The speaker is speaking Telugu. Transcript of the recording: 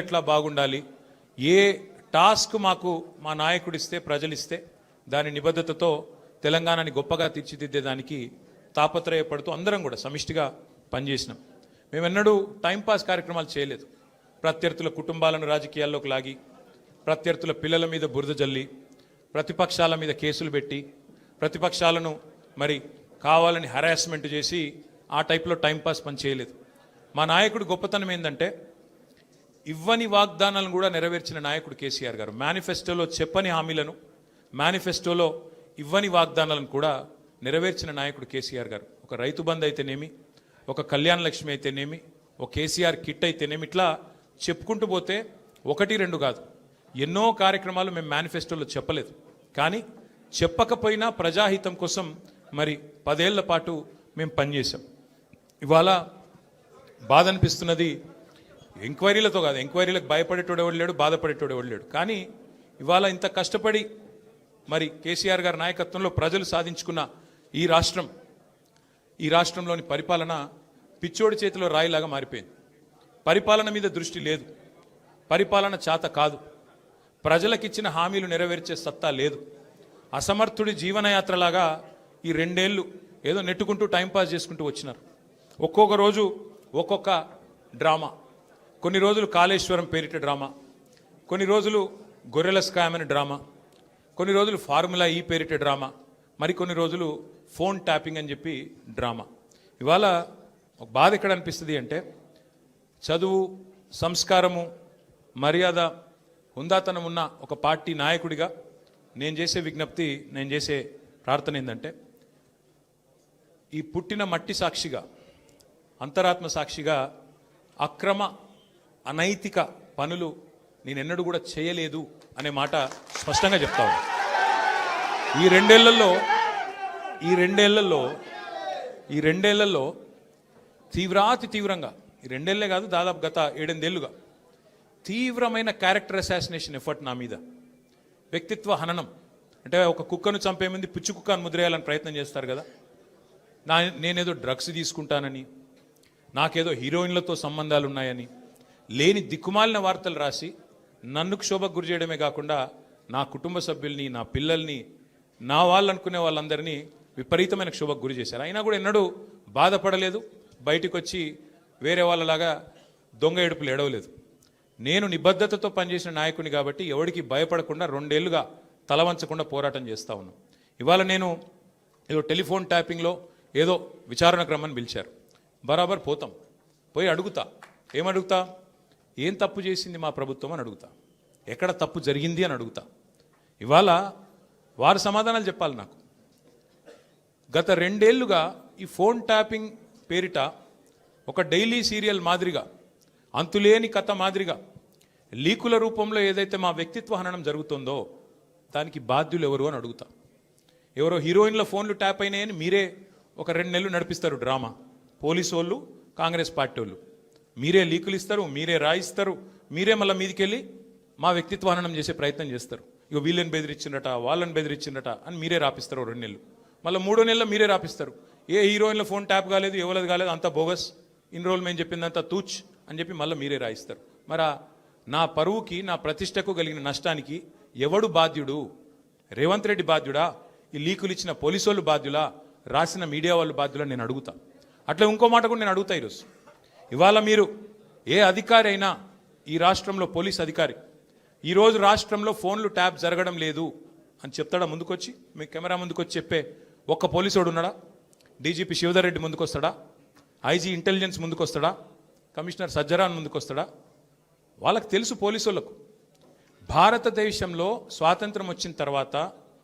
ఎట్లా బాగుండాలి, ఏ టాస్క్ మాకు మా నాయకుడిస్తే ప్రజలిస్తే దాని నిబద్ధతతో తెలంగాణని గొప్పగా తీర్చిదిద్దేదానికి తాపత్రయపడుతూ అందరం కూడా సమిష్టిగా పనిచేసినాం. మేమెన్నడూ టైంపాస్ కార్యక్రమాలు చేయలేదు. ప్రత్యర్థుల కుటుంబాలను రాజకీయాల్లోకి లాగి, ప్రత్యర్థుల పిల్లల మీద బురద జల్లి, ప్రతిపక్షాల మీద కేసులు పెట్టి, ప్రతిపక్షాలను మరి కావాలని హరాస్మెంట్ చేసి ఆ టైప్లో టైంపాస్ పని చేయలేదు. మా నాయకుడి గొప్పతనం ఏంటంటే ఇవ్వని వాగ్దానాలను కూడా నెరవేర్చిన నాయకుడు కేసీఆర్ గారు. మేనిఫెస్టోలో చెప్పని హామీలను, మేనిఫెస్టోలో ఇవ్వని వాగ్దానాలను కూడా నెరవేర్చిన నాయకుడు కేసీఆర్ గారు. ఒక రైతు బంధు అయితేనేమి, ఒక కళ్యాణ లక్ష్మి అయితేనేమి, ఒక కేసీఆర్ కిట్ అయితేనేమి, ఇట్లా చెప్పుకుంటూ పోతే ఒకటి రెండు కాదు, ఎన్నో కార్యక్రమాలు మేము మేనిఫెస్టోలో చెప్పలేదు. కానీ చెప్పకపోయినా ప్రజాహితం కోసం మరి 10 ఏళ్ల పాటు మేము పనిచేసాం. ఇవాళ బాధ అనిపిస్తున్నది, ఎంక్వైరీలతో కాదు, ఎంక్వైరీలకు భయపడేటోడు ఎవడు లేడు, బాధపడేటోడు ఎవడు లేడు. కానీ ఇవాళ ఇంత కష్టపడి మరి కేసీఆర్ గారి నాయకత్వంలో ప్రజలు సాధించుకున్న ఈ రాష్ట్రంలోని పరిపాలన పిచ్చోడి చేతిలో రాయిలాగా మారిపోయింది. పరిపాలన మీద దృష్టి లేదు, పరిపాలన చేత కాదు, ప్రజలకిచ్చిన హామీలు నెరవేర్చే సత్తా లేదు. అసమర్థుడి జీవనయాత్రలాగా ఈ 2 ఏళ్ళు ఏదో నెట్టుకుంటూ టైంపాస్ చేసుకుంటూ వచ్చినారు. ఒక్కొక్క రోజు ఒక్కొక్క డ్రామా. కొన్ని రోజులు కాళేశ్వరం పేరిట డ్రామా, కొన్ని రోజులు గొర్రెల స్కామ్ అనే డ్రామా, కొన్ని రోజులు ఫార్ములా ఈ పేరిట డ్రామా, మరికొన్ని రోజులు ఫోన్ ట్యాపింగ్ అని చెప్పి డ్రామా. ఇవాళ ఒక బాధ ఎక్కడ అనిపిస్తుంది అంటే, చదువు, సంస్కారము, మర్యాద, హుందాతనం ఉన్న ఒక పార్టీ నాయకుడిగా నేను చేసే విజ్ఞప్తి, నేను చేసే ప్రార్థన ఏంటంటే, ఈ పుట్టిన మట్టి సాక్షిగా, అంతరాత్మ సాక్షిగా అక్రమ అనైతిక పనులు నేనెన్నడూ కూడా చేయలేదు అనే మాట స్పష్టంగా చెప్తాను. ఈ రెండేళ్లలో తీవ్రంగా, ఈ 2 ఏళ్లే కాదు, దాదాపు గత 7-8 ఏళ్లుగా తీవ్రమైన క్యారెక్టర్ అసాసినేషన్ ఎఫర్ట్ నా మీద, వ్యక్తిత్వ హననం. అంటే ఒక కుక్కను చంపే ముందు పిచ్చి కుక్కను ముద్రేయాలని ప్రయత్నం చేస్తారు కదా, నేనేదో డ్రగ్స్ తీసుకుంటానని, నాకేదో హీరోయిన్లతో సంబంధాలు ఉన్నాయని, లేని దిక్కుమాలిన వార్తలు రాసి నన్ను క్షోభకు గురి చేయడమే కాకుండా నా కుటుంబ సభ్యుల్ని, నా పిల్లల్ని, నా వాళ్ళు అనుకునే వాళ్ళందరినీ విపరీతమైన క్షోభకు గురి చేశారు. అయినా కూడా ఎన్నడూ బాధపడలేదు, బయటకు వచ్చి వేరే వాళ్ళలాగా దొంగ ఏడుపులు ఏడవలేదు. నేను నిబద్ధతతో పనిచేసిన నాయకుని కాబట్టి ఎవరికి భయపడకుండా 2 ఏళ్లుగా తలవంచకుండా పోరాటం చేస్తూ ఉన్నాను. ఇవాళ నేను ఏదో టెలిఫోన్ ట్యాపింగ్లో ఏదో విచారణ క్రమాన్ని పిలిచారు, బరాబర్ పోతాం, పోయి అడుగుతా. ఏమడుగుతా? ఏం తప్పు చేసింది మా ప్రభుత్వం అని అడుగుతా, ఎక్కడ తప్పు జరిగింది అని అడుగుతా. ఇవాళ వారు సమాధానాలు చెప్పాలి నాకు. గత 2 ఏళ్లుగా ఈ ఫోన్ ట్యాపింగ్ పేరిట ఒక డైలీ సీరియల్ మాదిరిగా, అంతులేని కథ మాదిరిగా లీకుల రూపంలో ఏదైతే మా వ్యక్తిత్వ హననం జరుగుతుందో దానికి బాధ్యులు ఎవరు అని అడుగుతా. ఎవరో హీరోయిన్ల ఫోన్లు ట్యాప్ అయినాయని మీరే ఒక 2 నెలలు నడిపిస్తారు డ్రామా. పోలీసు వాళ్ళు, కాంగ్రెస్ పార్టీ వాళ్ళు మీరే లీకులు ఇస్తారు, మీరే రాయిస్తారు, మీరే మళ్ళీ మీదికెళ్ళి మా వ్యక్తిత్వ హననం చేసే ప్రయత్నం చేస్తారు. ఇక వీళ్ళని బెదిరించిందట, వాళ్ళని బెదిరించిందట అని మీరే రాపిస్తారు 2 నెలలు. మళ్ళీ 3వ నెలలో మీరే రాపిస్తారు. ఏ హీరోయిన్ల ఫోన్ ట్యాప్ కాలేదు, ఎవరిది కాలేదు, అంతా బోగస్, ఇన్ని రోజులు మేము చెప్పిందంతా తూచ్ అని చెప్పి మళ్ళీ మీరే రాయిస్తారు. మరి నా పరువుకి, నా ప్రతిష్టకు కలిగిన నష్టానికి ఎవడు బాధ్యుడు? రేవంత్ రెడ్డి బాధ్యుడా? ఈ లీకులు ఇచ్చిన పోలీసు వాళ్ళు బాధ్యులా? రాసిన మీడియా వాళ్ళు బాధ్యులా? నేను అడుగుతా. అట్లా ఇంకో మాట కూడా నేను అడుగుతా. ఈరోజు ఇవాళ మీరు ఏ అధికారి అయినా, ఈ రాష్ట్రంలో పోలీస్ అధికారి ఈరోజు రాష్ట్రంలో ఫోన్లు ట్యాప్ జరగడం లేదు అని చెప్తాడా? ముందుకొచ్చి మీ కెమెరా ముందుకొచ్చి చెప్పే ఒక్క పోలీసోడు ఉన్నాడా? డీజీపీ శివధర్ రెడ్డి ముందుకు వస్తాడా? ఐజీ ఇంటెలిజెన్స్ ముందుకు వస్తాడా? కమిషనర్ సజ్జరాన్ ముందుకు వస్తాడా? వాళ్ళకి తెలుసు, పోలీసు వాళ్ళకు భారతదేశంలో స్వాతంత్రం వచ్చిన తర్వాత